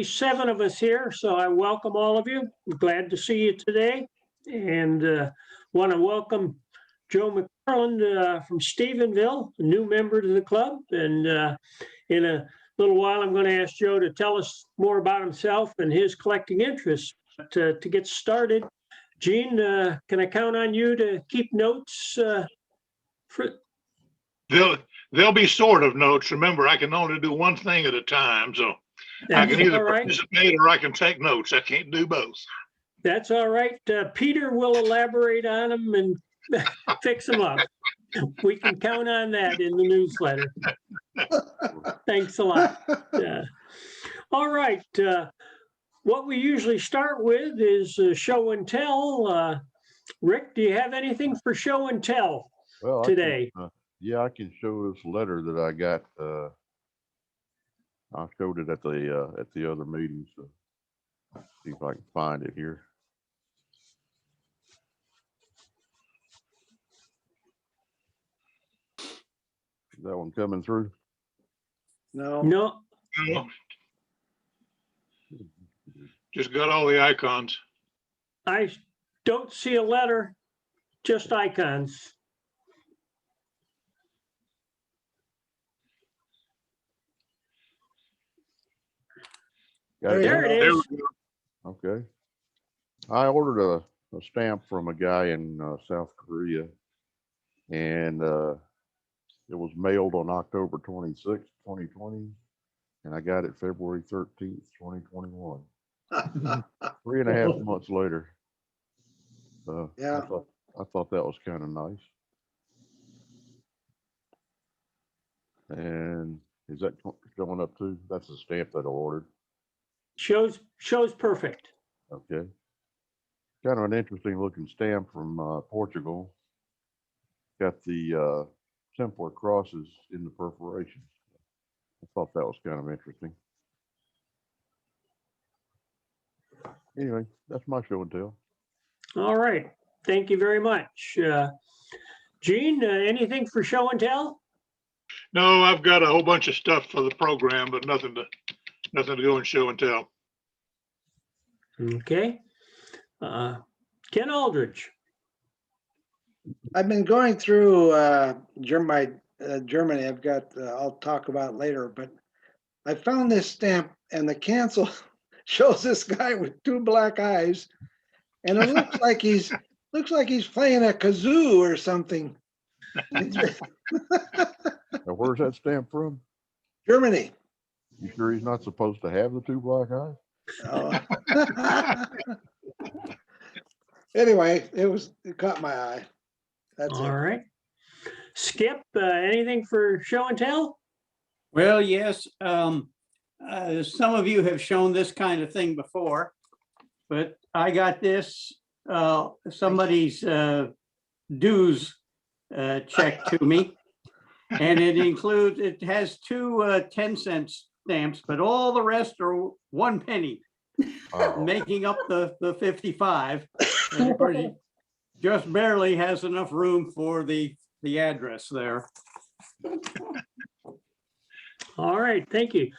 7 of us here, so I welcome all of you. I'm glad to see you today, and want to welcome Joe McFarland from Stephenville, a new member to the club. And in a little while, I'm going to ask Joe to tell us more about himself and his collecting interests. But to get started, Gene, can I count on you to keep notes? There'll be sort of notes. Remember, I can only do one thing at a time, so I can either participate or I can take notes. I can't do both. That's all right. Peter will elaborate on them and fix them up. We can count on that in the newsletter. Thanks a lot. All right. What we usually start with is show and tell. Rick, do you have anything for show and tell today? I can show this letter that I got. I showed it at the other meeting, so see if I can find it here. Is that one coming through? No. Just got all the icons. I don't see a letter, just icons. There it is. Okay. I ordered a stamp from a guy in South Korea, and it was mailed on October 26th, 2020, and I got it February 13th, 2021. 3.5 months later. Yeah. I thought that was kind of nice. And is that showing up too? That's the stamp that I ordered. Shows perfect. Okay. Kind of an interesting looking stamp from Portugal. Got the simpler crosses in the perforations. I thought that was kind of interesting. Anyway, that's my show and tell. All right. Thank you very much. Gene, anything for show and tell? No, I've got a whole bunch of stuff for the program, but nothing to go and show and tell. Okay. Ken Aldridge. I've been going through Germany. I've got, I'll talk about later, but I found this stamp and the cancel shows this guy with 2 black eyes, and it looks like he's playing a kazoo or something. Now, where's that stamp from? Germany. You sure he's not supposed to have the 2 black eyes? Oh. Anyway, it caught my eye. That's All it. right. Skip, anything for show and tell? Well, yes. Some of you have shown this kind of thing before, but I got this, somebody's dues check to me. And it has 2 10-cent stamps, but all the rest are 1 penny, making up the 55. And of course, it just barely has enough room for the address there. All right. Thank you.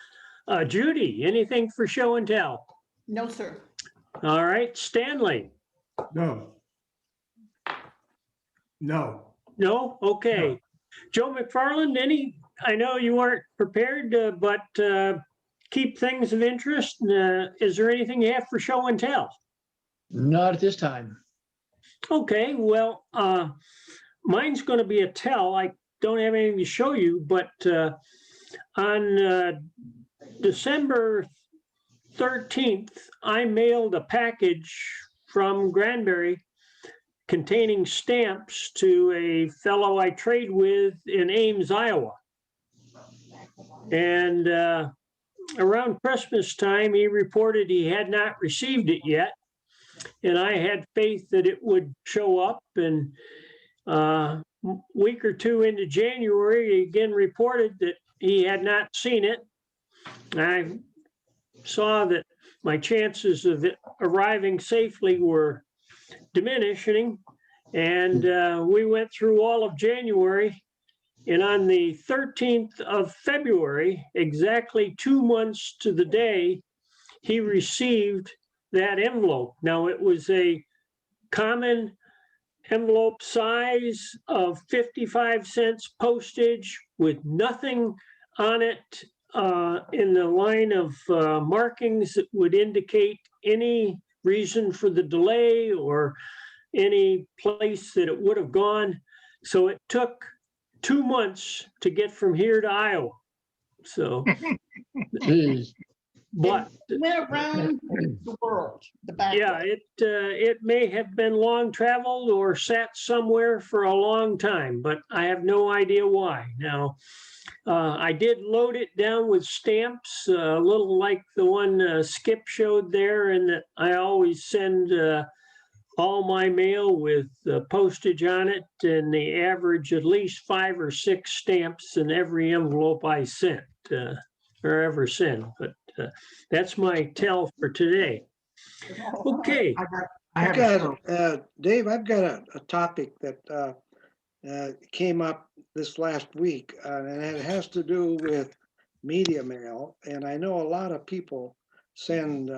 Judy, anything for show and tell? No, sir. All right. Stanley. No. No? Okay. No. Joe McFarland, I know you weren't prepared, but keep things of interest. Is there anything you have for show and tell? Not at this time. Okay, well, mine's going to be a tell. I don't have anything to show you, but on December 13th, I mailed a package from Granbury containing stamps to a fellow I trade with in Ames, Iowa. And around Christmas time, he reported he had not received it yet. And I had faith that it would show up. And a week or 2 into January, he again reported that he had not seen it. I saw that my chances of it arriving safely were diminishing, and we went through all of January, and on the 13th of February, exactly 2 months to the day, he received that envelope. Now, it was a common envelope size of 55 cents postage with nothing on it in the line of markings that would indicate any reason for the delay or any place that it would have gone. So it took 2 months to get from here to Iowa. So, Geez. but Went around the world, the back yeah, way. it may have been long traveled or sat somewhere for a long time, but I have no idea why. Now, I did load it down with stamps, a little like the one Skip showed there, and that I always send all my mail with postage on it, and they average at least 5 or 6 stamps in every envelope I sent or ever send. But that's my tell for today. Okay. I have a show. Dave, I've got a topic that came up this last week, and it has to do with media mail. And I know a lot of people send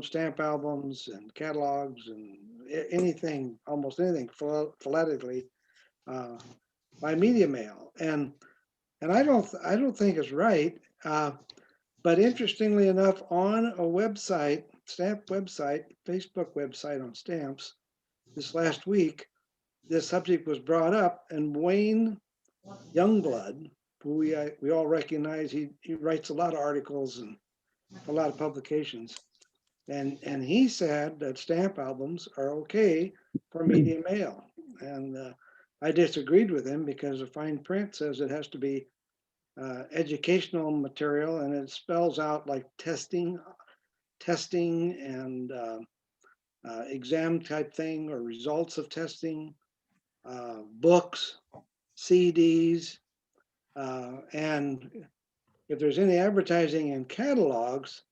stamp albums and catalogs and anything, almost anything phonetically by media mail. And I don't think it's right. But interestingly enough, on a website, stamp website, Facebook website on stamps, this last week, this subject was brought up, and Wayne Youngblood, who we all recognize, he writes a lot of articles and a lot of publications, and he said that stamp albums are okay for media mail, and I disagreed with him because the fine print says it has to be educational material, and it spells out like testing and exam type thing, or results of testing, books, CDs, and if there's any advertising in catalogs,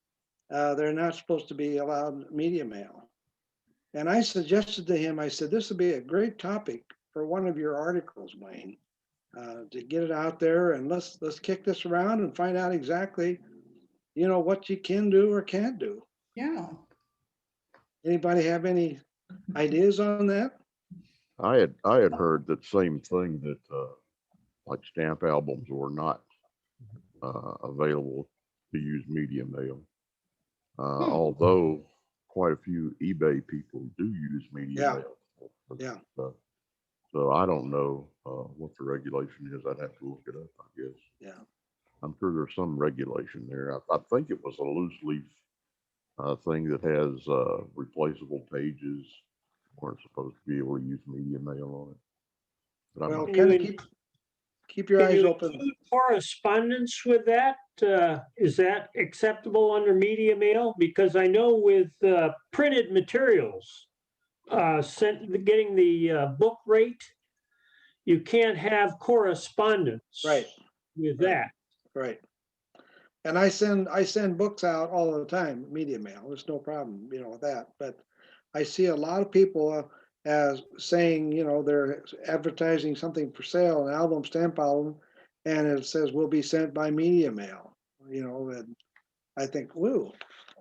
they're not supposed to be allowed media mail. And I suggested to him, I said, this would be a great topic for one of your articles, Wayne, to get it out there, and let's kick this around and find out exactly, what you can do or can't do. Yeah. Anybody have any ideas on that? I had heard that same thing, that like stamp albums were not available to use media mail. Although quite a few eBay people do use media mail. Yeah. So I don't know what the regulation is. I'd have to look it up, I guess. Yeah. I'm sure there's some regulation there. I think it was a loose leaf thing that has replaceable pages. Weren't supposed to be able to use media mail on it. But Well, I'm kind of keep your Can eyes you open. include correspondence with that? Is that acceptable under media mail? Because I know with printed materials, getting the book rate, you can't have correspondence. Right. With Right. that. Right. And I send books out all the time, media mail. There's no problem, with that. But I see a lot of people as saying, they're advertising something for sale, an album, stamp album, and it says will be sent by media mail. And I think, woo.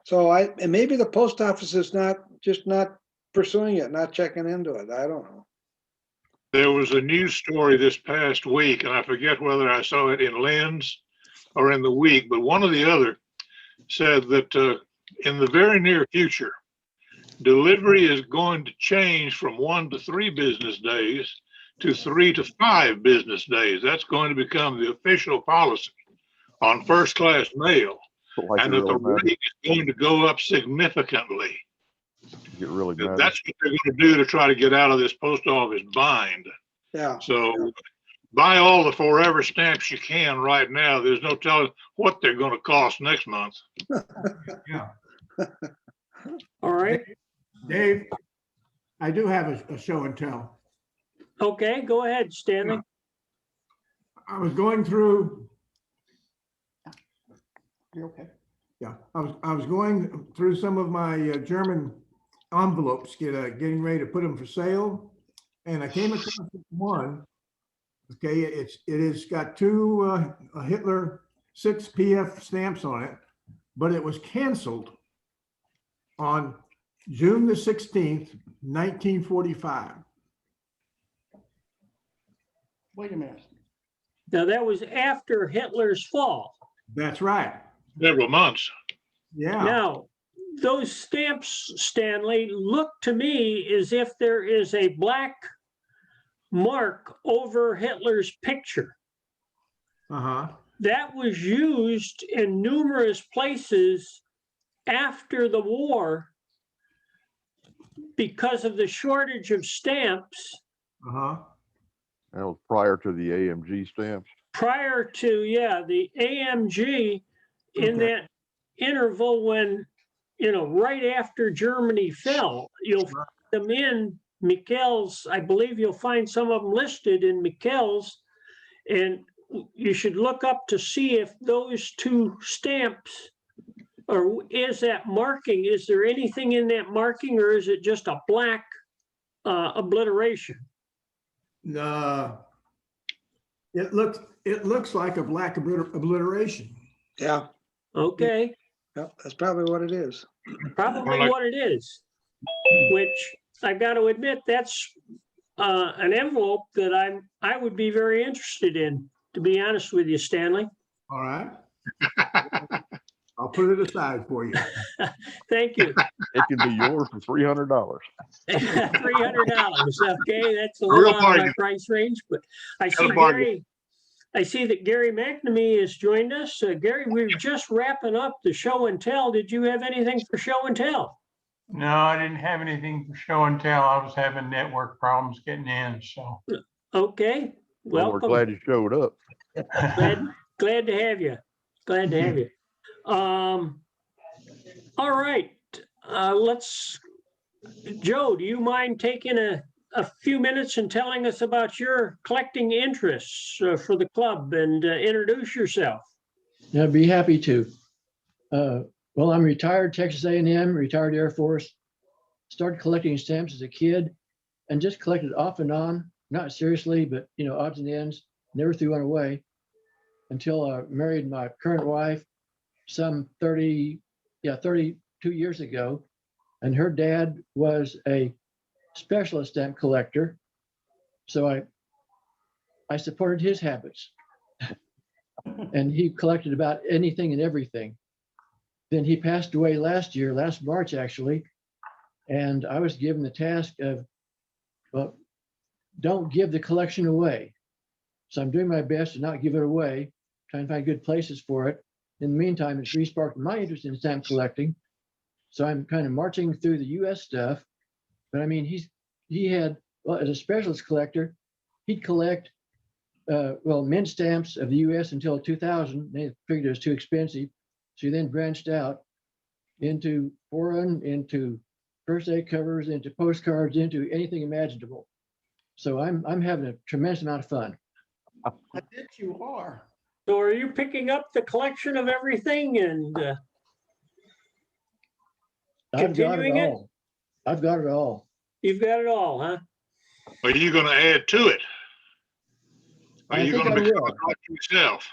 So and maybe the post office is not pursuing it, not checking into it. I don't know. There was a news story this past week, and I forget whether I saw it in Lynn's or in the Week, but one or the other said that in the very near future, delivery is going to change from 1 to 3 business days to 3 to 5 business days. That's going to become the official policy on first class mail, and that the rate is going to go up significantly. Get really mad. That's what they're going to do to try to get out of this post office bind. Yeah. So buy all the forever stamps you can right now. There's no telling what they're going to cost next month. Yeah. All right. Dave, I do have a show and tell. Okay, go ahead, Stanley. I was going through, You're okay. yeah, I was going through some of my German envelopes, getting ready to put them for sale, and I came across one. Okay, it has got 2 Hitler 6 PF stamps on it, but it was canceled on June the 16th, 1945. Wait a minute. Now, that was after Hitler's fall. That's right. Several months. Yeah. Now, those stamps, Stanley, look to me as if there is a black mark over Hitler's picture. Uh-huh. That was used in numerous places after the war because of the shortage of stamps Uh-huh. That was prior to the AMG stamps. prior to, yeah, the AMG in Okay. that interval when, right after Germany fell. You'll find them in Mikkel's. I believe you'll find some of them listed in Mikkel's. And you should look up to see if those two stamps, or is that marking, is there anything in that marking, or is it just a black obliteration? No. It looks like a black obliteration. Yeah, Okay, yeah, that's probably what it is. probably Like- what it is, which I got to admit, that's an envelope that I would be very interested in, to be honest with you, Stanley. All right. I'll put it aside for you. Thank you. It can be yours for $300. $300. Okay, that's a little Real out of my bargain. price range, but I Got see a bargain. Gary. I see that Gary McNamee has joined us. Gary, we're just wrapping up the show and tell. Did you have anything for show and tell? No, I didn't have anything for show and tell. I was having network problems getting in, so. Okay, Well, we're welcome. glad you showed up. Glad to have you. Glad to have you. All right, Joe, do you mind taking a few minutes and telling us about your collecting interests for the club and introduce yourself? I'd be happy to. Well, I'm retired Texas A&M, retired Air Force. Started collecting stamps as a kid and just collected off and on, not seriously, but odds and ends. Never threw one away until I married my current wife some 32 years ago. And her dad was a specialist stamp collector. So I supported his habits. And he collected about anything and everything. Then he passed away last March, actually. And I was given the task of, well, don't give the collection away. So I'm doing my best to not give it away, trying to find good places for it. In the meantime, it's re-sparked my interest in stamp collecting. So I'm kind of marching through the US stuff. But I mean, he had, well, as a specialist collector, he'd collect, mint stamps of the US until 2000. They figured it was too expensive. So he then branched out into foreign, into first aid covers, into postcards, into anything imaginable. So I'm having a tremendous amount of fun. I bet you are. So are you picking up the collection of everything and I've got Continuing it it? all. I've got it all. you've got it all, huh? Are you going to add to it? Are I you think going I to become will. a collector yourself?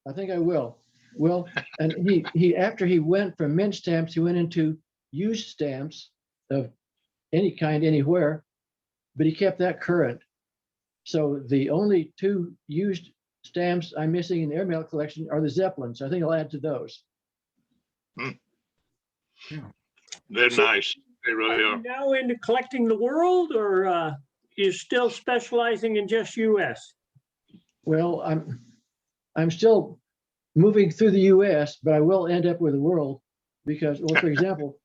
I think I will. Well, and he after he went from mint stamps, he went into used stamps of any kind, anywhere, but he kept that current. So the only two used stamps I'm missing in the airmail collection are the Zeppelins. I think I'll add to those. They're So- nice. They Are really you are. now into collecting the world, or you're still specializing in just US? Well, I'm still moving through the US, but I will end up with the world because, well, for example,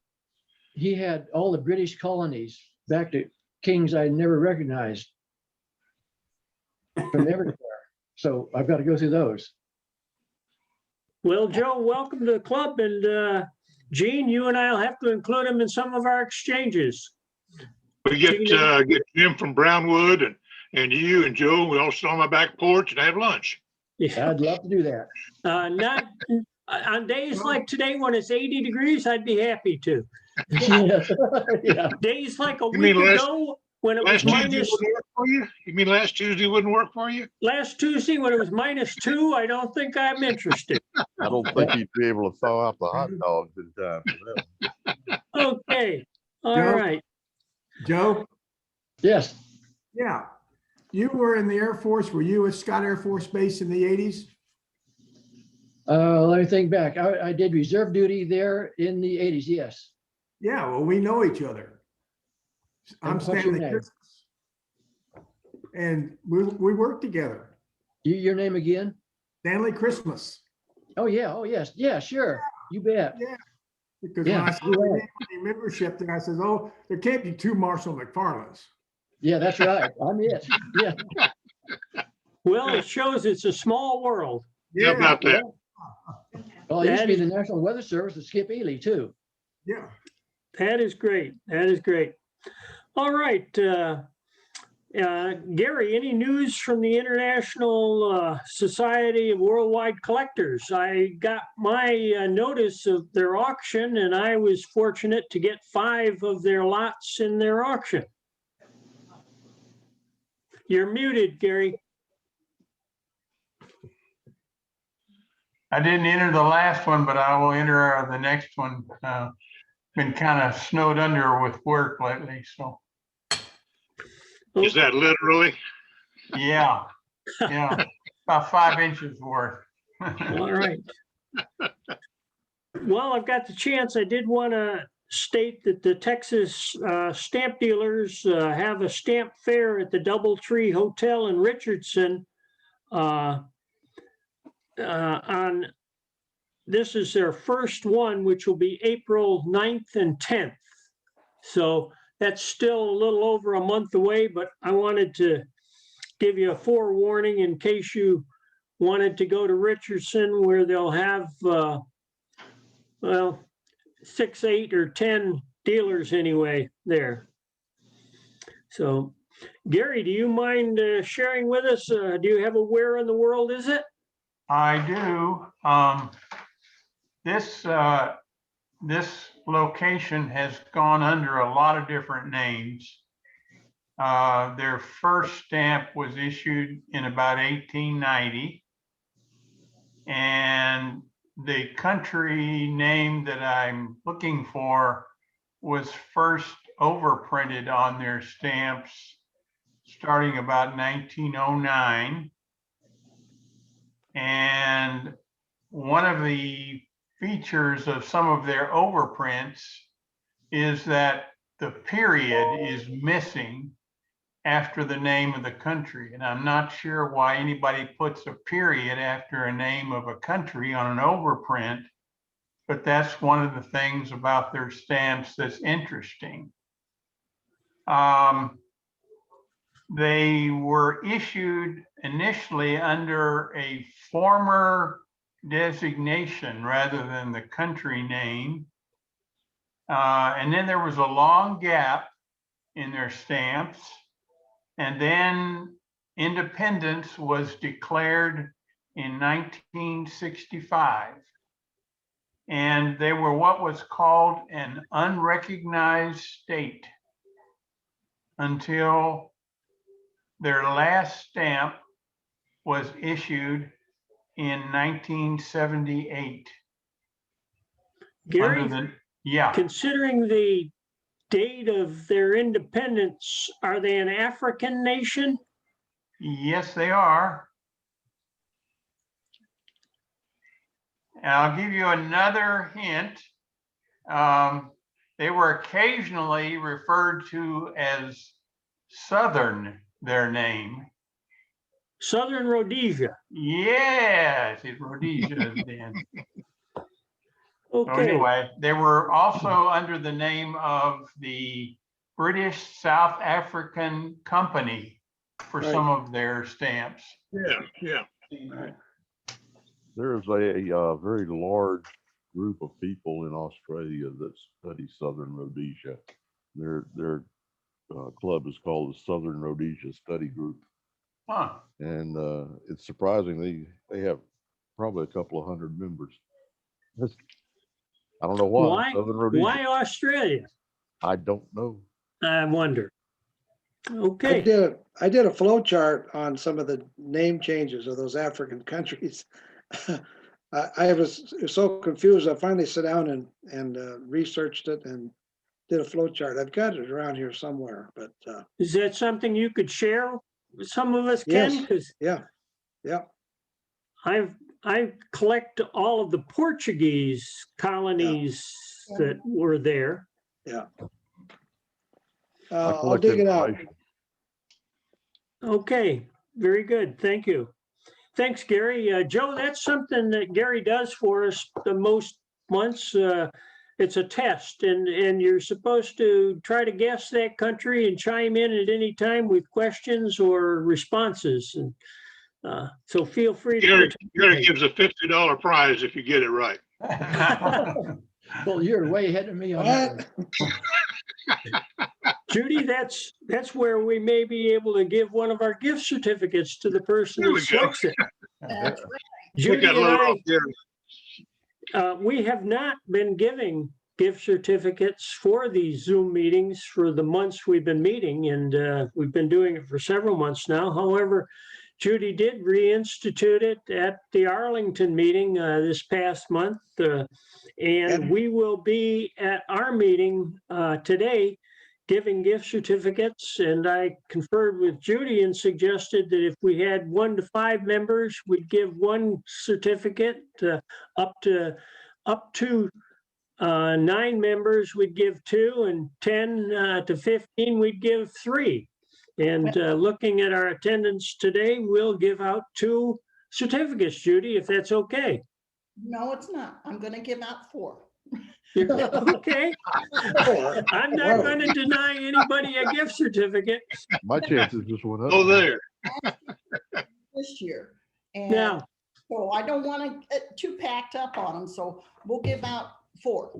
he had all the British colonies back to kings I never recognized from everywhere. So I've got to go through those. Well, Joe, welcome to the club, and Gene, you and I'll have to include him in some of our exchanges. We get Jim from Brownwood and you and Joe, we all sit on my back porch and have lunch. Yeah, I'd love to do that. not on days like today when it's 80 degrees, I'd be happy to. Yes. Yeah. Days like a You mean week last- ago when it was Last Tuesday minus, wouldn't work for you? You mean last Tuesday wouldn't work for you? last Tuesday when it was -2, I don't think I'm interested. I don't think he'd be able to thaw out the hot dogs in time for that. Okay. All Joe? right. Joe? Yes, Yeah. You were in the Air Force. Were you at Scott Air Force Base in the 80s? let me think back. I did reserve duty there in the 80s, yes. Yeah, well, we know each other. I'm And what's your Stanley name? Christmas. And we work together. Your name again? Stanley Christmas. Oh, yeah, oh, yes, yeah, sure, you bet. Yeah. Because Yeah, when I saw you're the right. membership there, I said, oh, there can't be two Marshall McFarlands. Yeah, that's right, I'm it, yeah. Well, it shows it's a small world. How Yeah, about that? Well, I used to be That in the National Weather Service with Skip Ely too. yeah. That is great. That is great. All right. Gary, any news from the International Society of Worldwide Collectors? I got my notice of their auction, and I was fortunate to get 5 of their lots in their auction. You're muted, Gary. I didn't enter the last one, but I will enter the next one. Been kind of snowed under with work lately, so Is that literally? yeah, about 5 inches worth. All right. Well, I've got the chance. I did want to state that the Texas stamp dealers have a stamp fair at the Doubletree Hotel in Richardson on, this is their first one, which will be April 9th and 10th. So that's still a little over a month away, but I wanted to give you a forewarning in case you wanted to go to Richardson, where they'll have, well, 6, 8, or 10 dealers anyway there. So, Gary, do you mind sharing with us? Do you have a where in the world is it? I do. This location has gone under a lot of different names. Their first stamp was issued in about 1890. And the country name that I'm looking for was first overprinted on their stamps starting about 1909. And one of the features of some of their overprints is that the period is missing after the name of the country. And I'm not sure why anybody puts a period after a name of a country on an overprint, but that's one of the things about their stamps that's interesting. They were issued initially under a former designation rather than the country name. And then there was a long gap in their stamps. And then independence was declared in 1965. And they were what was called an unrecognized state until their last stamp was issued in 1978. Gary, yeah. Considering the date of their independence, are they an African nation? Yes, they are. And I'll give you another hint. They were occasionally referred to as Southern, their name. Southern Rhodesia. Yes, it's Rhodesia then. Okay. So anyway, they were also under the name of the British South African Company for Right. some of their stamps. Yeah. There's a very large group of people in Australia that study Southern Rhodesia. Their club is called the Southern Rhodesia Study Group. Huh. And it's surprising they have probably a couple of hundred members. I don't know why. Southern Rhodesia. Why Australia? I don't know. I wonder. I Okay. did a flow chart on some of the name changes of those African countries. I was so confused. I finally sat down and researched it, and did a flow chart. I've got it around here somewhere, but Is that something you could share with some of us, yes. Ken? Because Yeah, I collect all of the Portuguese colonies that were there. yeah. I I'll collect dig it out. information. Okay, very good. Thank you. Thanks, Gary. Joe, that's something that Gary does for us the most months. It's a test, and you're supposed to try to guess that country and chime in at any time with questions or responses. And so feel free to Gary participate. gives a $50 prize if you get it right. Well, you're way ahead of me on that one. Judy, that's where we may be able to give one of our gift certificates to the person There that we go. selects it. That's Take Judy that and load I, off Gary. we have not been giving gift certificates for these Zoom meetings for the months we've been meeting, and we've been doing it for several months now. However, Judy did reinstitute it at the Arlington meeting this past month, and we will be at our meeting today giving gift certificates. And I conferred with Judy and suggested that if we had 1 to 5 members, we'd give 1 certificate. Up to 9 members, we'd give 2, and 10 to 15, we'd give 3. And looking at our attendance today, we'll give out 2 certificates, Judy, if that's okay. No, it's not. I'm gonna give out 4. Okay. I'm not going to deny anybody a gift certificate. My chances just went up. Oh, there. This year. And Now, so I don't want to get too packed up on them, so we'll give out 4.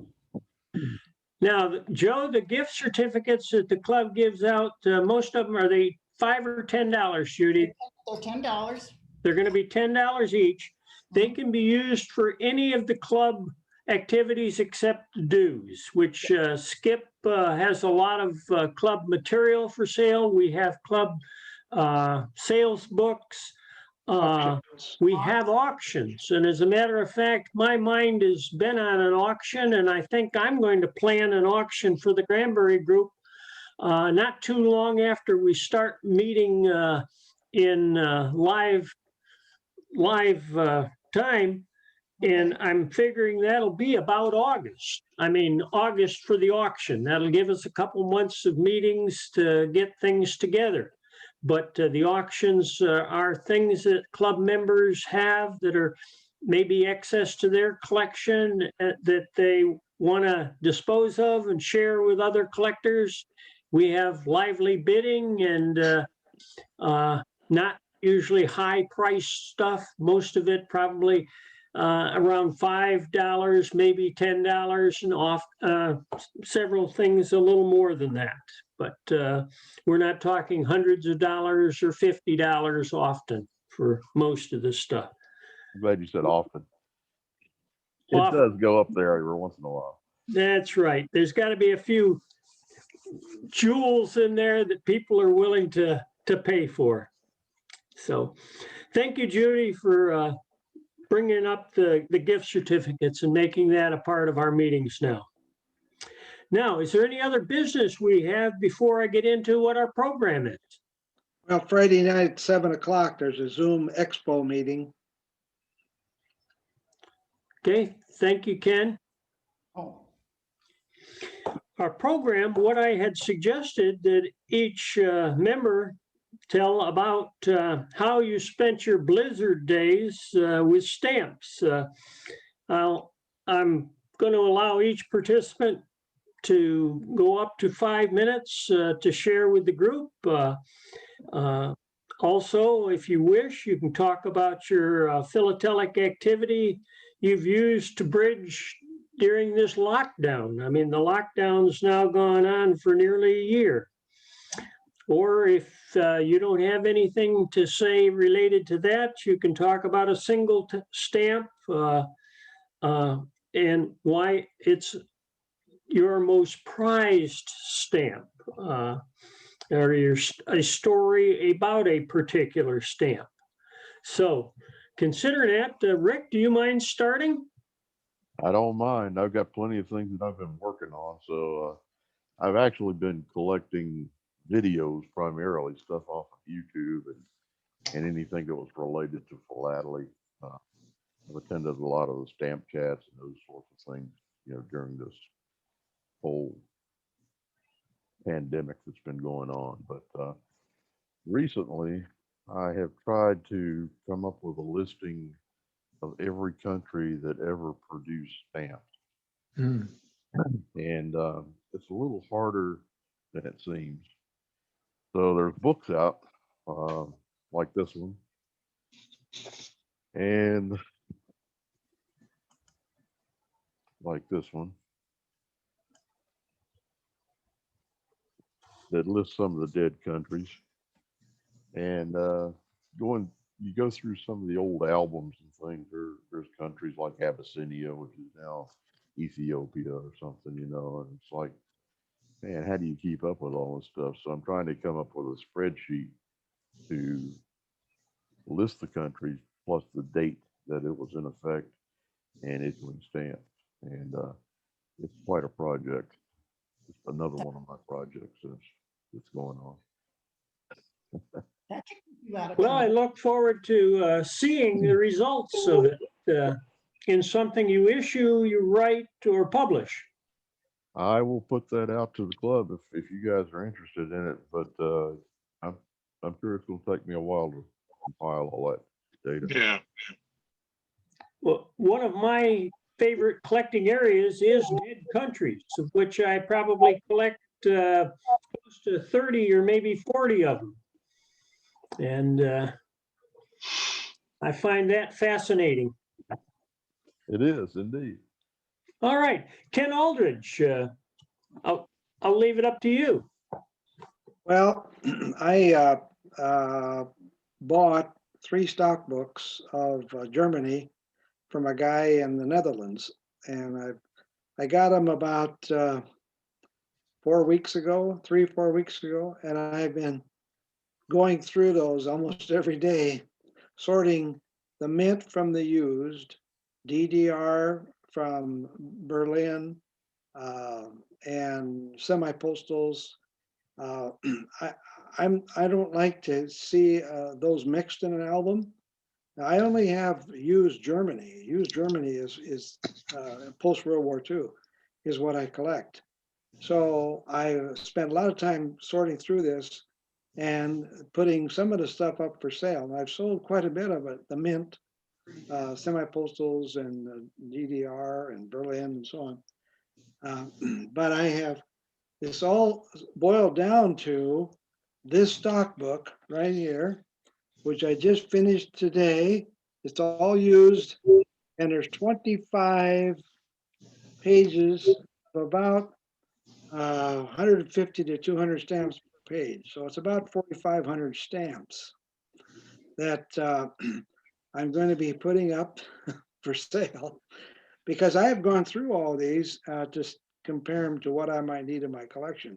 now, Joe, the gift certificates that the club gives out, most of them, are they $5 or $10, Judy? They're $10. They're going to be $10 each. They can be used for any of the club activities except dues, which Skip has a lot of club material for sale. We have club sales books. We have auctions. And as a matter of fact, my mind has been on an auction, and I think I'm going to plan an auction for the Granbury group not too long after we start meeting in live time. And I'm figuring that'll be about August. I mean, August for the auction. That'll give us a couple months of meetings to get things together. But the auctions are things that club members have that are maybe access to their collection that they want to dispose of and share with other collectors. We have lively bidding and not usually high price stuff. Most of it probably around $5, maybe $10, and off several things a little more than that. But we're not talking hundreds of dollars or $50 often for most of this stuff. I'm glad you said often. It Often. does go up there every once in a while. That's right. There's got to be a few jewels in there that people are willing to pay for. So thank you, Judy, for bringing up the gift certificates and making that a part of our meetings now. Now, is there any other business we have before I get into what our program is? Well, Friday night at 7 o'clock, there's a Zoom Expo meeting. Okay, thank you, Ken. Oh, Our program, what I had suggested that each member tell about how you spent your Blizzard days with stamps. I'm going to allow each participant to go up to 5 minutes to share with the group. Also, if you wish, you can talk about your philatelic activity you've used to bridge during this lockdown. I mean, the lockdown's now gone on for nearly a year. Or if you don't have anything to say related to that, you can talk about a single stamp and why it's your most prized stamp, or a story about a particular stamp. So consider that. Rick, do you mind starting? I don't mind. I've got plenty of things that I've been working on. So I've actually been collecting videos, primarily stuff off of YouTube and anything that was related to philately. I've attended a lot of the stamp chats and those sorts of things, during this whole pandemic that's been going on. But recently, I have tried to come up with a listing of every country that ever produced stamps. Hmm. And it's a little harder than it seems. So there's books out, like this one, and like this one, that lists some of the dead countries. And you go through some of the old albums and things. There's countries like Abyssinia, which is now Ethiopia or something, and it's like, man, how do you keep up with all this stuff? So I'm trying to come up with a spreadsheet to list the countries plus the date that it was in effect and issuing stamps. And it's quite a project. It's another one of my projects that's going on. That should keep you out of Well, I trouble. look forward to seeing the results of it in something you issue, you write, or publish. I will put that out to the club if you guys are interested in it, but I'm sure it's going to take me a while to compile all that data. Yeah. Well, one of my favorite collecting areas is dead countries, of which I probably collect close to 30 or maybe 40 of them. And I find that fascinating. It is indeed. All right, Ken Aldridge, I'll leave it up to you. Well, I bought 3 stock books of Germany from a guy in the Netherlands, and I got them about 4 weeks ago, 3-4 weeks ago, and I've been going through those almost every day, sorting the mint from the used, DDR from Berlin, and semi-postals. I don't like to see those mixed in an album. Now, I only have used Germany. Used Germany is post World War II is what I collect. So I spent a lot of time sorting through this and putting some of the stuff up for sale. And I've sold quite a bit of it, the mint, semi-postals and DDR and Berlin and so on. But I have, this all boiled down to this stock book right here, which I just finished today. It's all used, and there's 25 pages of about 150 to 200 stamps per page. So it's about 4,500 stamps that I'm going to be putting up for sale, because I have gone through all these to compare them to what I might need in my collection.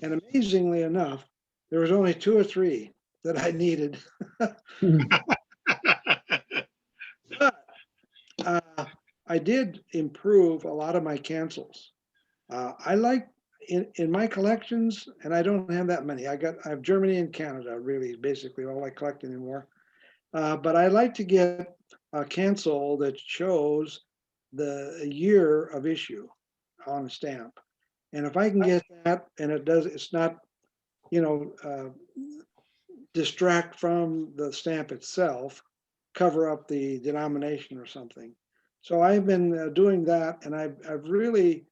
And amazingly enough, there was only 2 or 3 that I needed. But I did improve a lot of my cancels. I like in my collections, and I don't have that many. I have Germany and Canada, really, basically all I collect anymore. But I like to get a cancel that shows the year of issue on a stamp. And if I can get that, and it's not, distract from the stamp itself, cover up the denomination or something. So I've been doing that, and I've really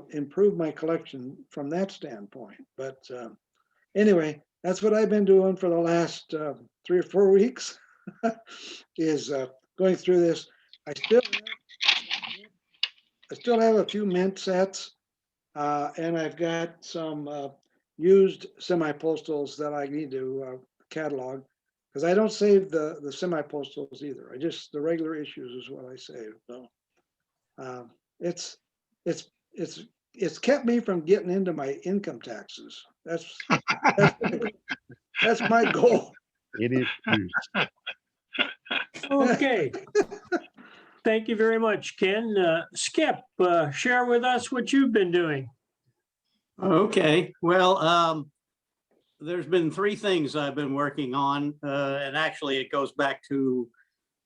improved my collection from that standpoint. But anyway, that's what I've been doing for the last 3 or 4 weeks, is going through this. I still have a few mint sets, and I've got some used semi-postals that I need to catalog, because I don't save the semi-postals either. I just, the regular issues is what I save. So it's it's kept me from getting into my income taxes. That's my goal. It is too. Okay. Thank you very much, Ken. Skip, share with us what you've been doing. Okay, well, there's been three things I've been working on, and actually it goes back to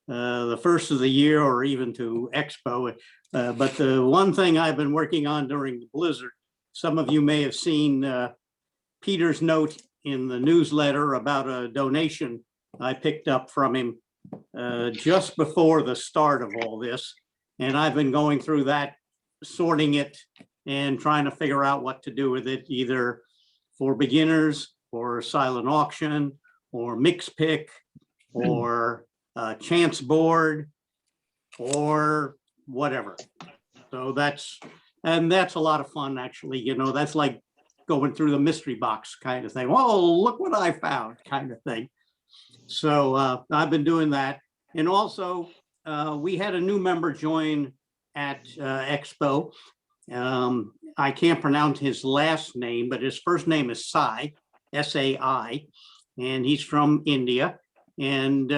the first of the year or even to Expo. But the one thing I've been working on during the blizzard, some of you may have seen Peter's note in the newsletter about a donation I picked up from him just before the start of all this. And I've been going through that, sorting it and trying to figure out what to do with it, either for beginners or silent auction or mix pick or chance board or whatever. So that's a lot of fun, actually. You know, that's like going through the mystery box kind of thing. Oh, look what I found kind of thing. So I've been doing that. And also we had a new member join at Expo. I can't pronounce his last name, but his first name is Sai, S-A-I, and he's from India. And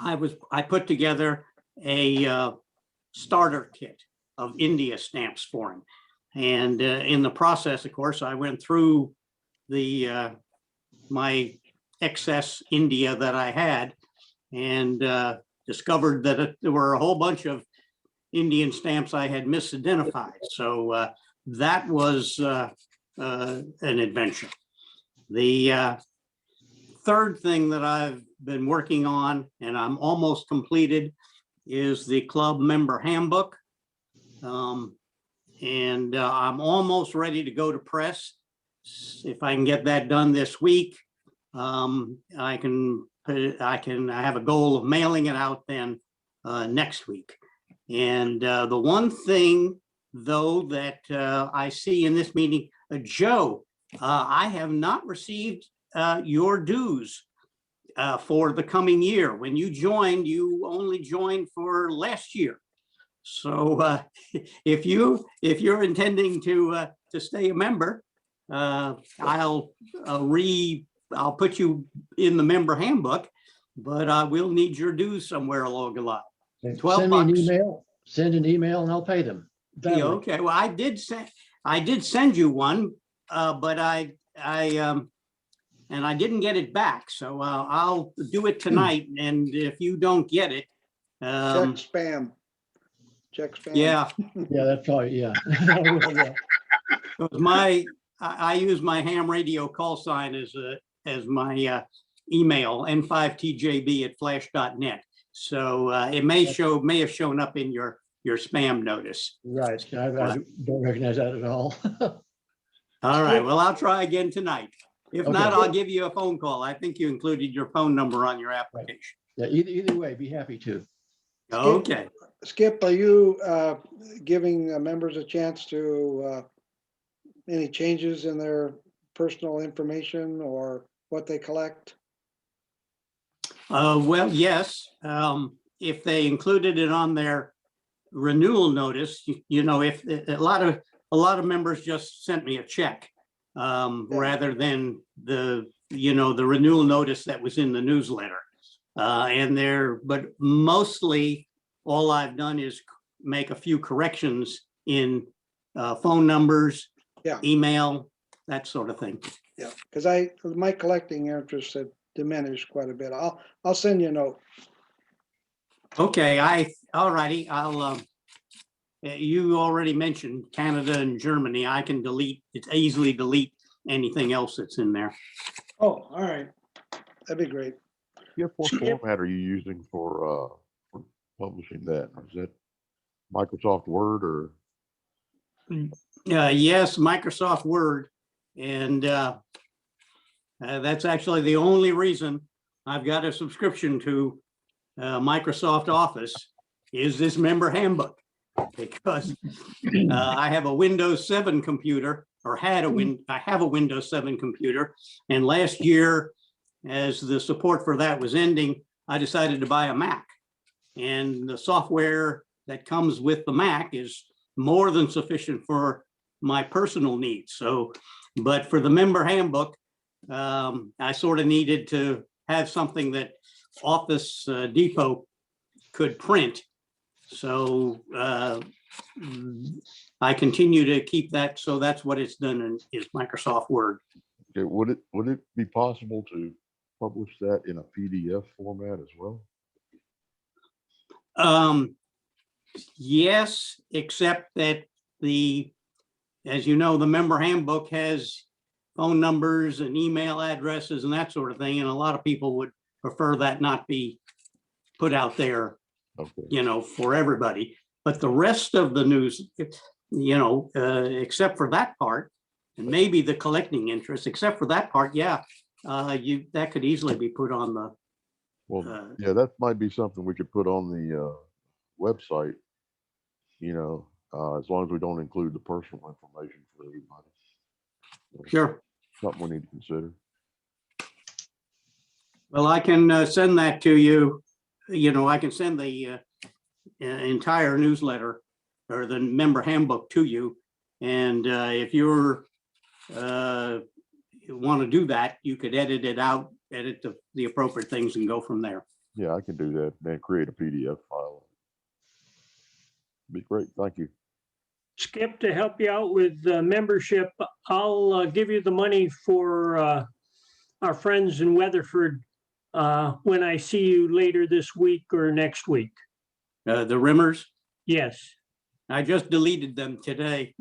I put together a starter kit of India stamps for him. And in the process, of course, I went through the my excess India that I had and discovered that there were a whole bunch of Indian stamps I had misidentified. So that was an adventure. The third thing that I've been working on, and I'm almost completed, is the club member handbook. And I'm almost ready to go to press. If I can get that done this week, I have a goal of mailing it out then next week. And the one thing, though, that I see in this meeting, Joe, I have not received your dues for the coming year. When you joined, you only joined for last year. So if you're intending to stay a member, I'll put you in the member handbook, but I will need your dues somewhere along the line. 12 Send me an bucks. email, send an email and I'll pay them. Yeah, okay, well, I did send you one, but I didn't get it back. So I'll do it tonight. And if you don't get it, Check spam. Check spam. yeah, Yeah, that's probably, yeah. I will, yeah. because I use my ham radio call sign as my email, n5tjb@flash.net. So it may have shown up in your spam notice. Right, I don't recognize that at all. All right, well, I'll try again tonight. If Okay. not, I'll give you a phone call. I think you included your phone number on your application. Yeah, either way, be happy to. Okay. Skip, are you giving members a chance to any changes in their personal information or what they collect? Well, yes, if they included it on their renewal notice, you know, if a lot of members just sent me a check rather than the renewal notice that was in the newsletter. But mostly all I've done is make a few corrections in phone numbers, email, that sort of thing. Yeah, because my collecting interest had diminished quite a bit. I'll send you a note. Okay, all righty. You already mentioned Canada and Germany. I can easily delete anything else that's in there. Oh, all right. That'd be great. What format are you using for publishing that? Is that Microsoft Word or? Yes, Microsoft Word. And that's actually the only reason I've got a subscription to Microsoft Office is this member handbook, because I have a Windows 7 computer, or I have a Windows 7 computer. And last year, as the support for that was ending, I decided to buy a Mac. And the software that comes with the Mac is more than sufficient for my personal needs. So, but for the member handbook, I sort of needed to have something that Office Depot could print. So I continue to keep that, so that's what it's done in is Microsoft Word. Okay, would it be possible to publish that in a PDF format as well? Yes, except that as you know, the member handbook has phone numbers and email addresses and that sort of thing, and a lot of people would prefer that not be put out there, Okay. For everybody. But the rest of the news, except for that part, and maybe the collecting interest, except for that part, yeah, that could easily be put on the. Well, yeah, that might be something we could put on the website, as long as we don't include the personal information for everybody. Sure. Something we need to consider. Well, I can send that to you. I can send the entire newsletter or the member handbook to you. And if you're want to do that, you could edit it out, edit the appropriate things and go from there. Yeah, I can do that. Then create a PDF file. Be great. Thank you. Skip, to help you out with membership, I'll give you the money for our friends in Weatherford when I see you later this week or next week. The Rimmers, Yes. I just deleted them today.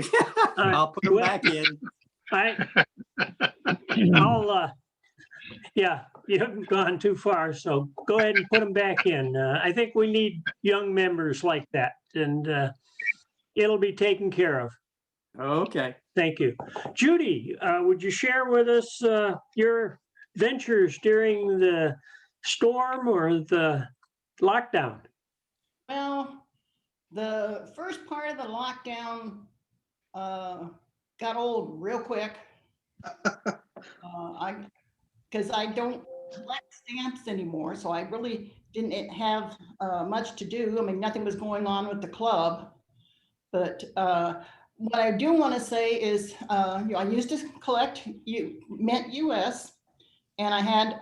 I'll put them back in. Yeah, you haven't gone too far, so go ahead and put them back in. I think we need young members like that, and it'll be taken care of. Okay. Thank you. Judy, would you share with us your ventures during the storm or the lockdown? Well, the first part of the lockdown got old real quick. Because I don't collect stamps anymore, so I really didn't have much to do. I mean, nothing was going on with the club. But what I do want to say is, I used to collect Mint US, and I had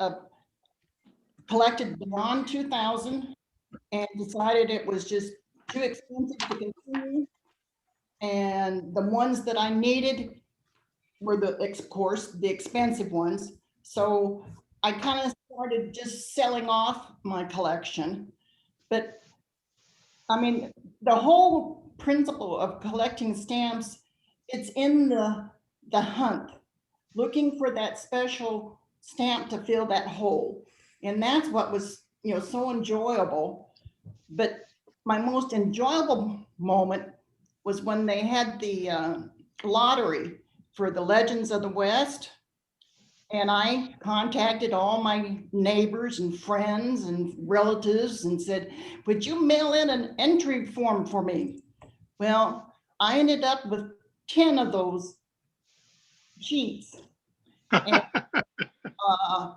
collected beyond 2000 and decided it was just too expensive to continue. And the ones that I needed were of course, the expensive ones. So I kind of started just selling off my collection. But I mean, the whole principle of collecting stamps, it's in the hunt, looking for that special stamp to fill that hole. And that's what was, so enjoyable. But my most enjoyable moment was when they had the lottery for the Legends of the West. And I contacted all my neighbors and friends and relatives and said, would you mail in an entry form for me? Well, I ended up with 10 of those sheets. And,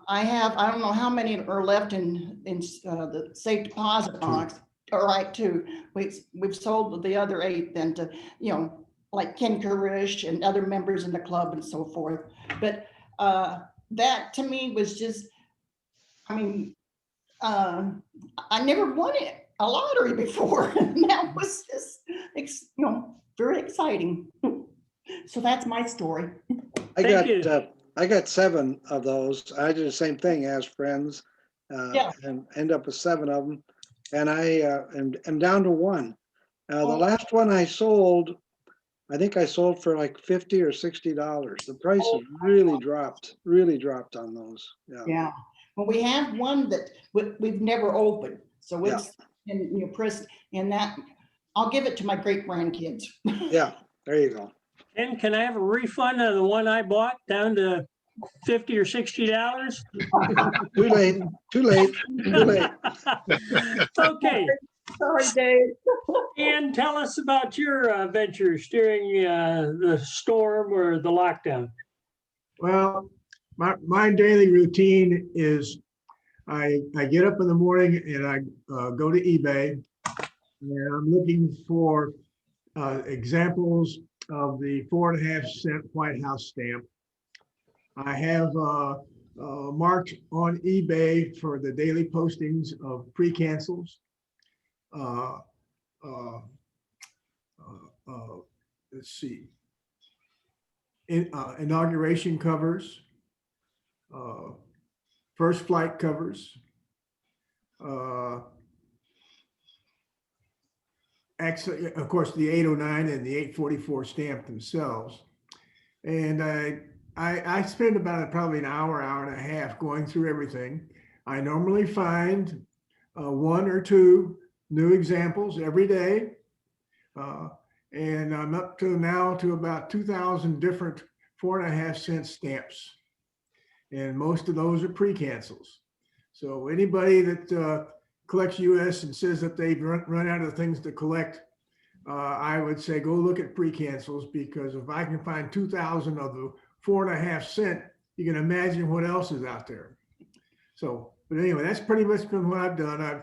I don't know how many are left in the safe deposit box. All right, two. We've sold the other 8 then to, like Ken Kurish and other members in the club and so forth. But that to me was just, I mean, I never won a lottery before. And that was just, very exciting. So that's my story. I got 7 of those. I did the same thing as friends, and end up with 7 of them. And I am down to 1. The last one I sold, I think I sold for like $50 or $60. The price has really dropped on those. Yeah. Well, we have one that we've never opened. So it's in press, and that I'll give it to my great grandkids. Yeah, there you go. And can I have a refund on the one I bought down to $50 or $60? Too late. Okay. Sorry, Dave. And tell us about your ventures during the storm or the lockdown. Well, my daily routine is I get up in the morning and I go to eBay, and I'm looking for examples of the 4.5-cent White House stamp. I have marked on eBay for the daily postings of pre-cancels. let's see, inauguration covers, first flight covers, actually, of course, the 809 and the 844 stamp themselves. And I spend about probably an hour, hour and a half going through everything. I normally find one or two new examples every day. And I'm up to now to about 2,000 different 4.5 cent stamps. And most of those are pre-cancels. So anybody that collects US and says that they've run out of things to collect, I would say go look at pre-cancels, because if I can find 2,000 of the 4.5 cent, you can imagine what else is out there. So, but anyway, that's pretty much been what I've done.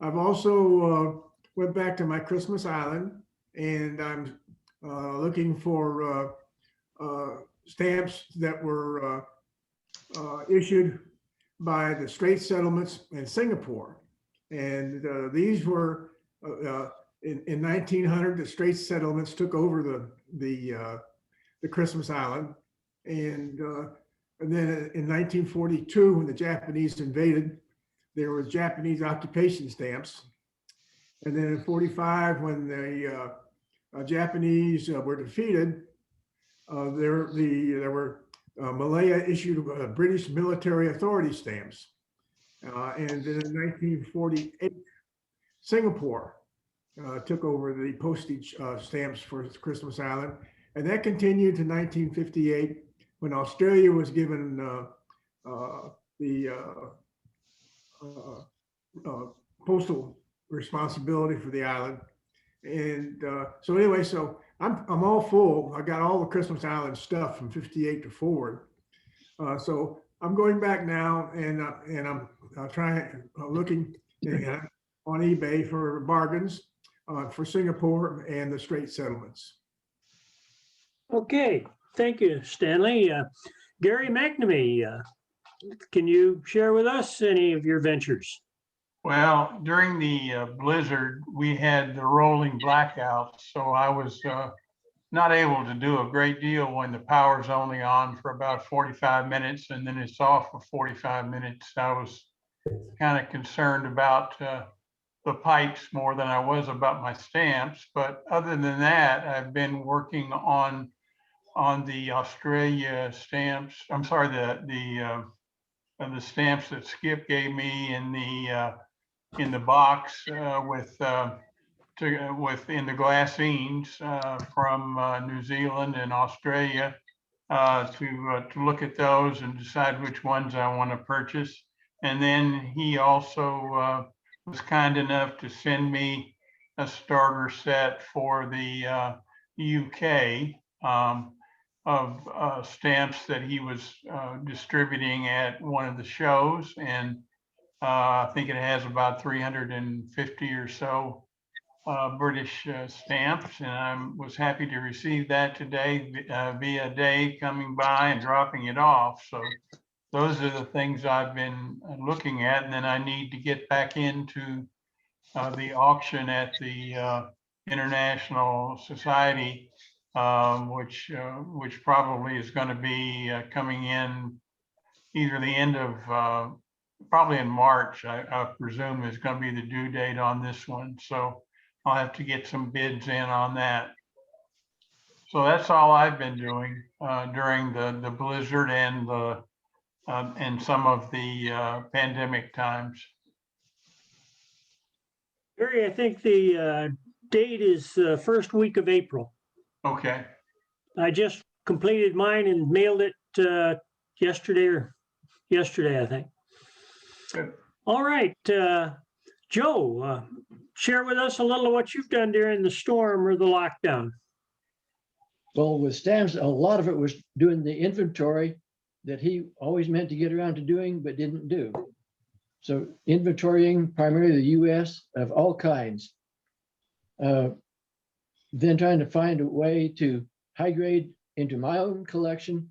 I've also went back to my Christmas Island, and I'm looking for stamps that were issued by the Straits Settlements in Singapore. And these were in 1900, the Straits Settlements took over the Christmas Island, and then in 1942, when the Japanese invaded, there was Japanese occupation stamps, and then in 45, when the Japanese were defeated, there were Malaya issued British military authority stamps, and then in 1948, Singapore took over the postage stamps for Christmas Island, and that continued to 1958, when Australia was given the postal responsibility for the island. And so anyway, so I'm all full. I got all the Christmas Island stuff from 58 to forward. So I'm going back now, and I'm looking on eBay for bargains for Singapore and the Straits Settlements. Okay, thank you, Stanley. Gary McNamee, can you share with us any of your ventures? Well, during the blizzard, we had the rolling blackouts, so I was not able to do a great deal when the power's only on for about 45 minutes and then it's off for 45 minutes. I was kind of concerned about the pipes more than I was about my stamps. But other than that, I've been working on the Australia stamps. I'm sorry, the stamps that Skip gave me in the box with in the glassines from New Zealand and Australia, to look at those and decide which ones I want to purchase. And then he also was kind enough to send me a starter set for the UK of stamps that he was distributing at one of the shows. And I think it has about 350 or so British stamps, and I was happy to receive that today via Day coming by and dropping it off. So those are the things I've been looking at, and then I need to get back into the auction at the International Society, which probably is going to be coming in either the end of probably in March, I presume is going to be the due date on this one. So I'll have to get some bids in on that. So that's all I've been doing during the blizzard and some of the pandemic times. Gary, I think the date is first week of April. Okay. I just completed mine and mailed it yesterday, I think. Good. All right, Joe, share with us a little of what you've done during the storm or the lockdown. Well, with stamps, a lot of it was doing the inventory that he always meant to get around to doing, but didn't do. So inventorying primarily the US of all kinds. Then trying to find a way to high grade into my own collection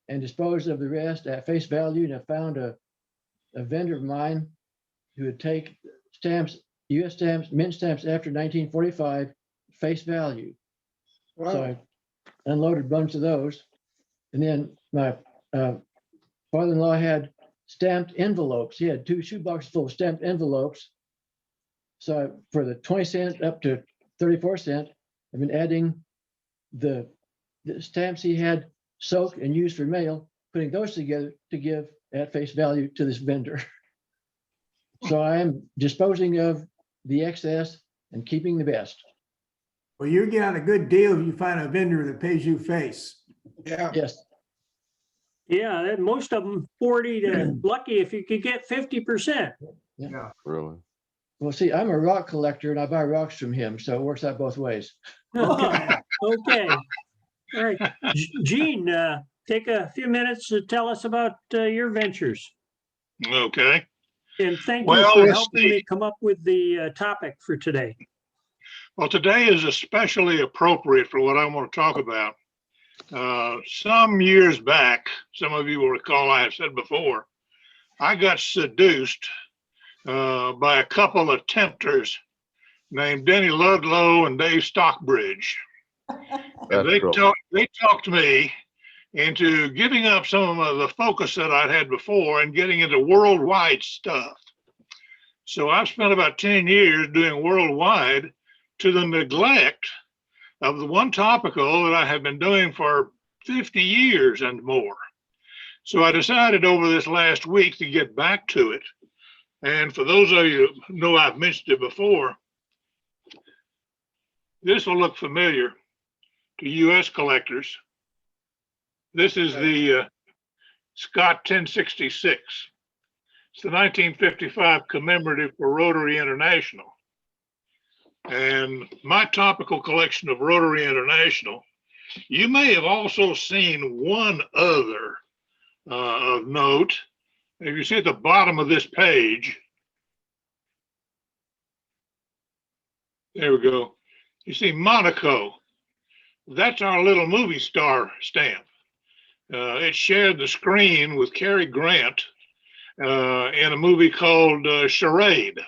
and dispose of the rest at face value. And I found a vendor of mine who would take stamps, US stamps, mint stamps after 1945, face value. Wow. So unloaded a bunch of those. And then my father-in-law had stamped envelopes. He had 2 shoeboxes full of stamped envelopes. So for the 20 cent up to 34 cent, I've been adding the stamps he had soaked and used for mail, putting those together to give at face value to this vendor. So I am disposing of the excess and keeping the best. Well, you're getting a good deal if you find a vendor that pays you face. Yeah. Yes. Yeah, and most of them 40 to lucky if you could get 50%. Yeah. Really? Well, see, I'm a rock collector and I buy rocks from him, so it works out both ways. Okay. All right. Gene, take a few minutes to tell us about your ventures. Okay. And thank you Well, for let's helping see. me come up with the topic for today. Well, today is especially appropriate for what I want to talk about. Some years back, some of you will recall I have said before, I got seduced by a couple of tempters named Denny Ludlow and Dave Stockbridge. And they talked me into giving up some of the focus that I'd had before and getting into worldwide stuff. So I've spent about 10 years doing worldwide to the neglect of the one topical that I have been doing for 50 years and more. So I decided over this last week to get back to it. And for those of you who know I've mentioned it before, this will look familiar to U.S. collectors. This is the Scott 1066. It's the 1955 commemorative for Rotary International. And my topical collection of Rotary International, you may have also seen one other of note. If you see at the bottom of this page, there we go. You see Monaco. That's our little movie star stamp. It shared the screen with Cary Grant in a movie called Charade.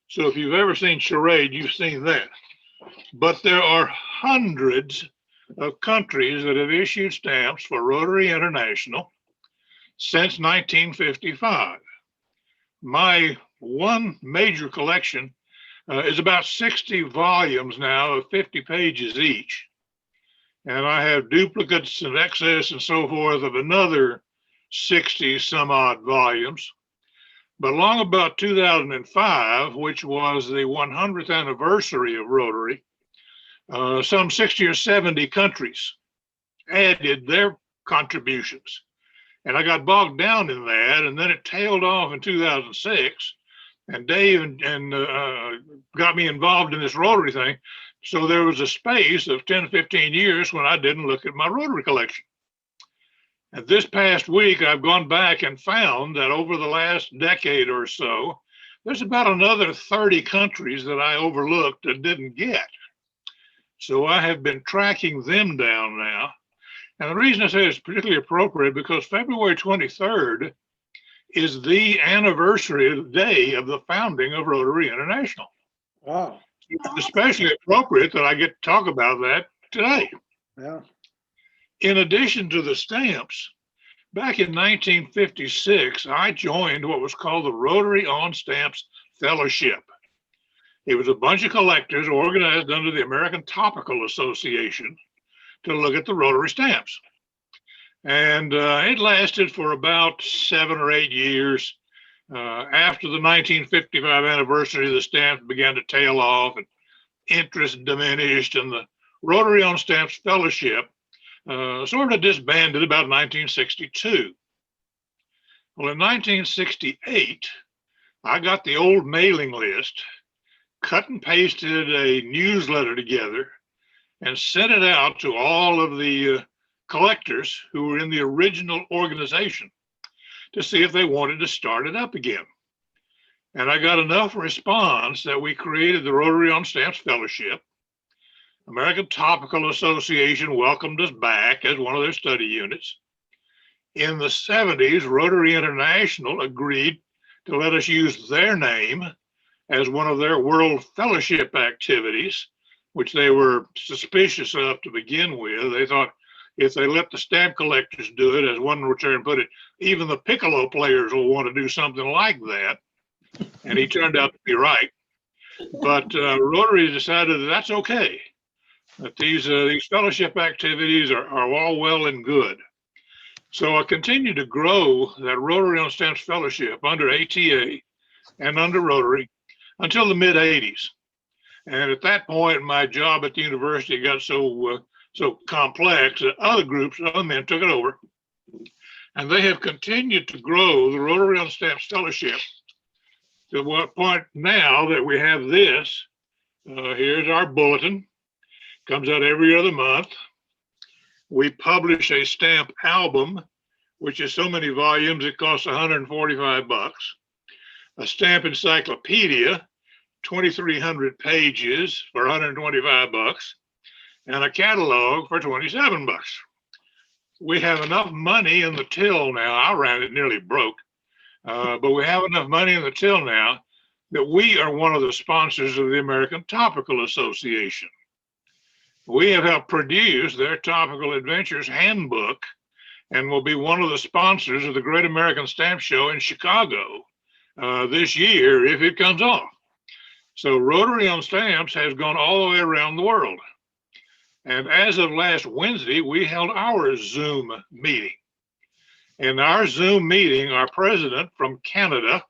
So if you've ever seen Charade, you've seen that. But there are hundreds of countries that have issued stamps for Rotary International since 1955. My one major collection is about 60 volumes now of 50 pages each. And I have duplicates and excess and so forth of another 60 some odd volumes. But along about 2005, which was the 100th anniversary of Rotary, some 60 or 70 countries added their contributions. And I got bogged down in that, and then it tailed off in 2006. And Dave and got me involved in this Rotary thing. So there was a space of 10, 15 years when I didn't look at my Rotary collection. And this past week, I've gone back and found that over the last decade or so, there's about another 30 countries that I overlooked and didn't get. So I have been tracking them down now. And the reason I say it's particularly appropriate because February 23rd is the anniversary day of the founding of Rotary International. Wow. It's especially appropriate that I get to talk about that today. Yeah. In addition to the stamps, back in 1956, I joined what was called the Rotary on Stamps Fellowship. It was a bunch of collectors organized under the American Topical Association to look at the Rotary stamps. And it lasted for about 7 or 8 years. After the 1955 anniversary, the stamps began to tail off and interest diminished, and the Rotary on Stamps Fellowship sort of disbanded about 1962. Well, in 1968, I got the old mailing list, cut and pasted a newsletter together, and sent it out to all of the collectors who were in the original organization to see if they wanted to start it up again. And I got enough response that we created the Rotary on Stamps Fellowship. American Topical Association welcomed us back as one of their study units. In the 70s, Rotary International agreed to let us use their name as one of their World Fellowship activities which they were suspicious of to begin with. They thought if they let the stamp collectors do it, as one return put it, even the piccolo players will want to do something like that. And he turned out to be right. But Rotary decided that that's okay, that these fellowship activities are all well and good. So I continued to grow that Rotary on Stamps Fellowship under ATA and under Rotary until the mid 80s. And at that point, my job at the university got so complex that other groups, other men took it over. And they have continued to grow the Rotary on Stamps Fellowship to what point now that we have this. Here's our bulletin, comes out every other month. We publish a stamp album, which is so many volumes, it costs $145. A stamp encyclopedia, 2,300 pages for $125, and a catalog for $27. We have enough money in the till now. I ran it nearly broke, but we have enough money in the till now that we are one of the sponsors of the American Topical Association. We have helped produce their Topical Adventures Handbook and will be one of the sponsors of the Great American Stamp Show in Chicago this year if it comes off. So Rotary on Stamps has gone all the way around the world. And as of last Wednesday, we held our Zoom meeting. In our Zoom meeting, our president from Canada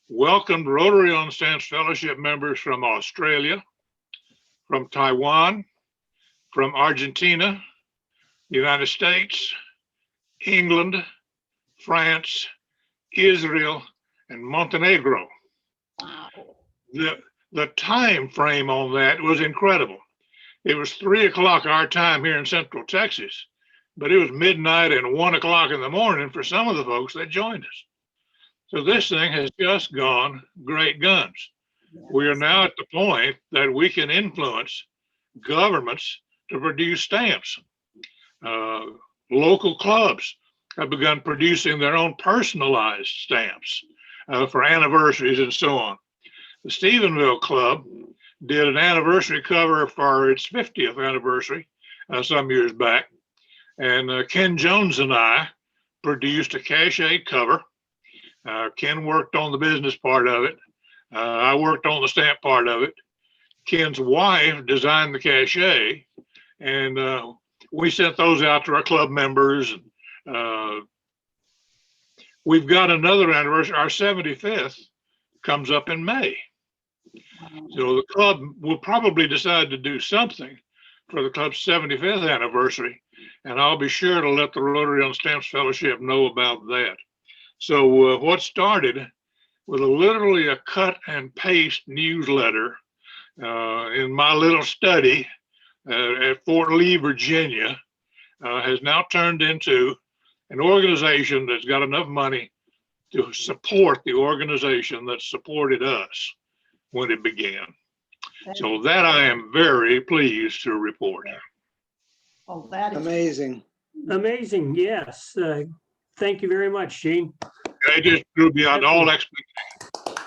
welcomed Rotary on Stamps Fellowship members from Australia, from Taiwan, from Argentina, the United States, England, France, Israel, and Montenegro. Wow. The time frame on that was incredible. It was 3 o'clock our time here in Central Texas, but it was midnight and 1 o'clock in the morning for some of the folks that joined us. So this thing has just gone great guns. We are now at the point that we can influence governments to produce stamps. Local clubs have begun producing their own personalized stamps for anniversaries and so on. The Stephenville Club did an anniversary cover for its 50th anniversary some years back. And Ken Jones and I produced a cachet cover. Ken worked on the business part of it. I worked on the stamp part of it. Ken's wife designed the cachet, and we sent those out to our club members. We've got another anniversary. Our 75th comes up in May. So the club will probably decide to do something for the club's 75th anniversary, and I'll be sure to let the Rotary on Stamps Fellowship know about that. So what started with literally a cut and paste newsletter in my little study at Fort Lee, Virginia, has now turned into an organization that's got enough money to support the organization that supported us when it began. So that I am very pleased to report. Oh, that is Amazing. Amazing, yes. Thank you very much, Gene. It just grew beyond all expectations.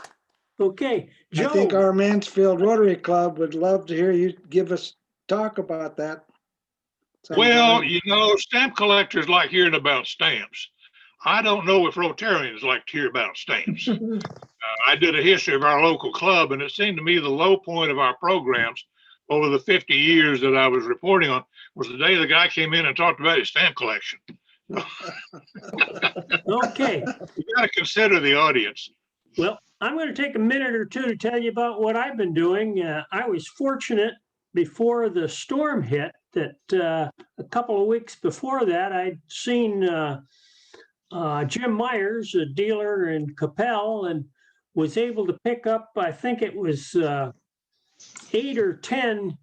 Okay, I think Joe, our Mansfield Rotary Club would love to hear you give us talk about that. Well, sometime. you know, stamp collectors like hearing about stamps. I don't know if Rotarians like to hear about stamps. I did a history of our local club, and it seemed to me the low point of our programs over the 50 years that I was reporting on was the day the guy came in and talked about his stamp collection. okay. You got to consider the audience. Well, I'm going to take a minute or two to tell you about what I've been doing. I was fortunate before the storm hit that a couple of weeks before that, I'd seen Jim Myers, a dealer in Capel, and was able to pick up, I think it was 8 or 10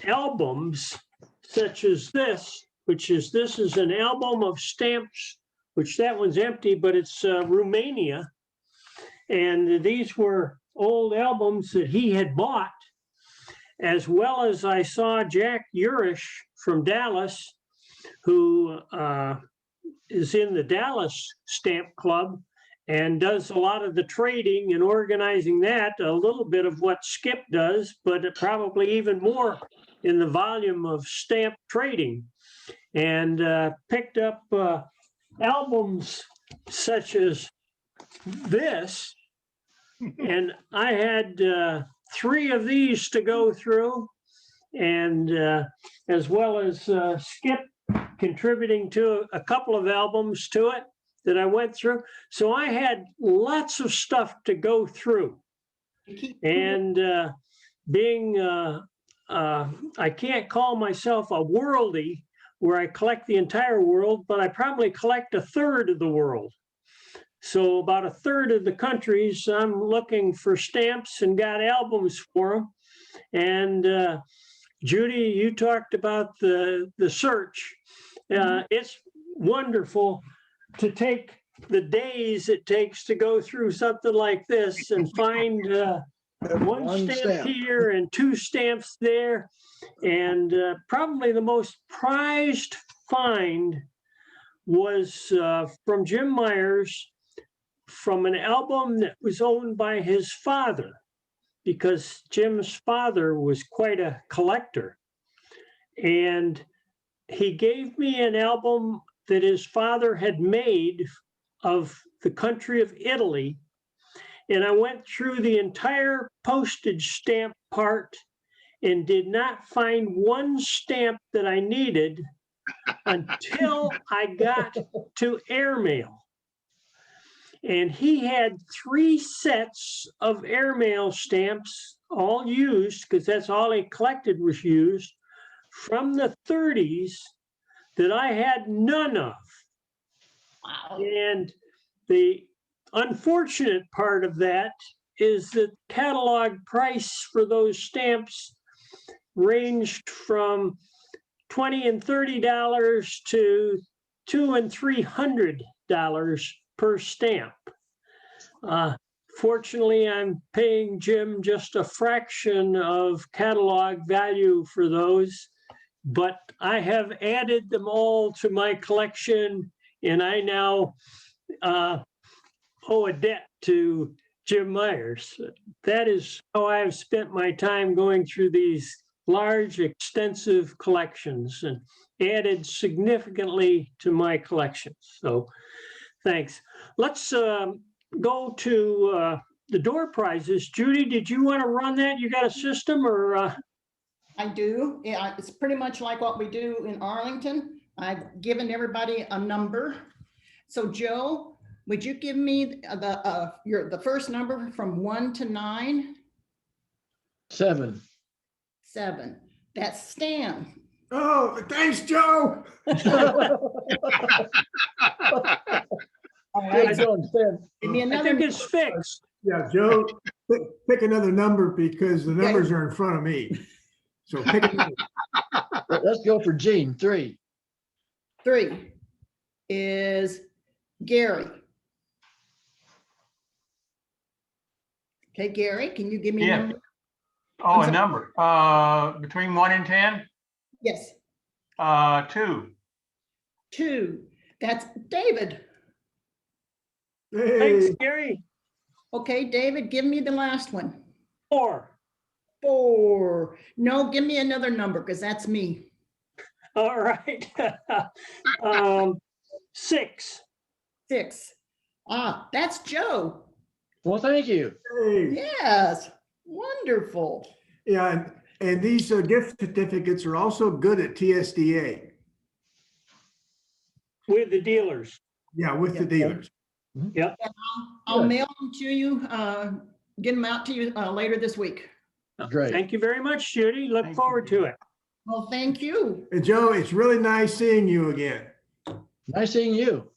albums such as this, this is an album of stamps, which that one's empty, but it's Romania. And these were old albums that he had bought, as well as I saw Jack Urish from Dallas, who is in the Dallas Stamp Club, and does a lot of the trading and organizing that, a little bit of what Skip does, but probably even more in the volume of stamp trading. And picked up albums such as this. And I had 3 of these to go through, and as well as Skip contributing to a couple of albums to it that I went through. So I had lots of stuff to go through. And being, I can't call myself a worldie where I collect the entire world, but I probably collect a third of the world. So about a third of the countries, I'm looking for stamps and got albums for them. And Judy, you talked about the search. It's wonderful to take the days it takes to go through something like this and find one stamp here and 2 stamps there. And probably the most prized find was from Jim Myers, from an album that was owned by his father, because Jim's father was quite a collector. And he gave me an album that his father had made of the country of Italy. And I went through the entire postage stamp part and did not find one stamp that I needed until I got to airmail. And he had 3 sets of airmail stamps, all used, because that's all he collected was used, from the 30s that I had none of. Wow. And the unfortunate part of that is that catalog price for those stamps ranged from $20 and $30 to $200 and $300 per stamp. Fortunately, I'm paying Jim just a fraction of catalog value for those, but I have added them all to my collection, and I now owe a debt to Jim Myers. That is how I've spent my time going through these large, extensive collections and added significantly to my collection. So thanks. Let's go to the door prizes. Judy, did you want to run that? You got a system or? I do. Yeah, it's pretty much like what we do in Arlington. I've given everybody a number. So Joe, would you give me the first number from 1 to 9? 7. 7. That's Stan. Oh, thanks, Joe. All Good right. going, Stan. Give me I another. think it's fixed. Yeah, Joe, pick another number because the numbers are in front of me. So pick a number. Let's go for Gene, 3. 3 is Gary. Okay, Gary, can you give me a Yeah. number? Oh, I'm a number, between 1 and 10, Yes, 2. 2. That's David. Thanks, Hey, Gary. Okay, David, give me the last one. 4. 4. No, give me another number because that's me. All right. 6. 6. That's Joe. Well, thank you. hey. Yes, wonderful. Yeah, and these gift certificates are also good at TSDA. With the dealers. Yeah, with the dealers. Yep. I'll Good. mail them to you, get them out to you later this week. Great. Thank you very much, Judy. Look Thank forward you. to it. Well, thank you. And Joe, it's really nice seeing you again. Nice seeing you.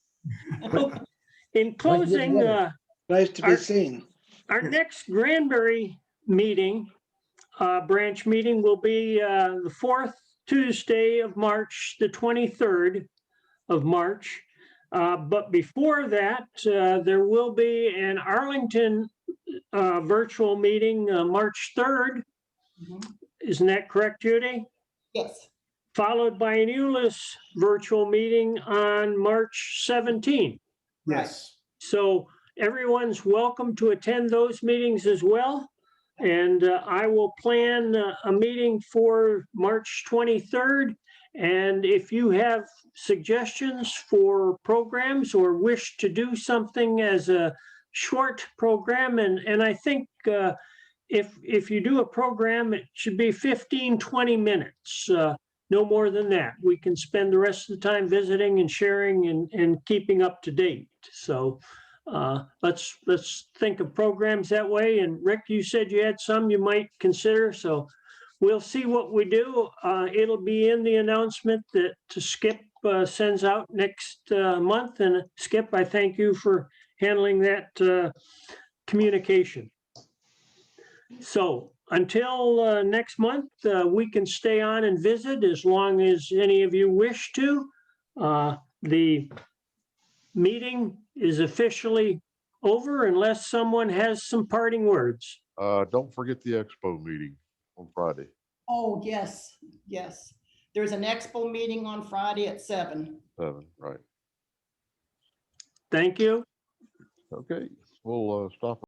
In closing, together. Nice to be seen. our next Granbury meeting, branch meeting, will be the 4th Tuesday of March, the 23rd of March. But before that, there will be an Arlington virtual meeting, March 3rd. Mhm. Isn't that correct, Judy? Yes, Followed by an Euless virtual meeting on March 17th. Yes. So everyone's welcome to attend those meetings as well. And I will plan a meeting for March 23rd. And if you have suggestions for programs or wish to do something as a short program, and I think if you do a program, it should be 15, 20 minutes, no more than that. We can spend the rest of the time visiting and sharing and keeping up to date. So let's think of programs that way. And Rick, you said you had some you might consider. So we'll see what we do. It'll be in the announcement that Skip sends out next month. And Skip, I thank you for handling that communication. So until next month, we can stay on and visit as long as any of you wish to. The meeting is officially over unless someone has some parting words. Don't forget the expo meeting on Friday. Oh, yes, yes. There's an expo meeting on Friday at 7. 7, right. Thank you. Okay, we'll stop.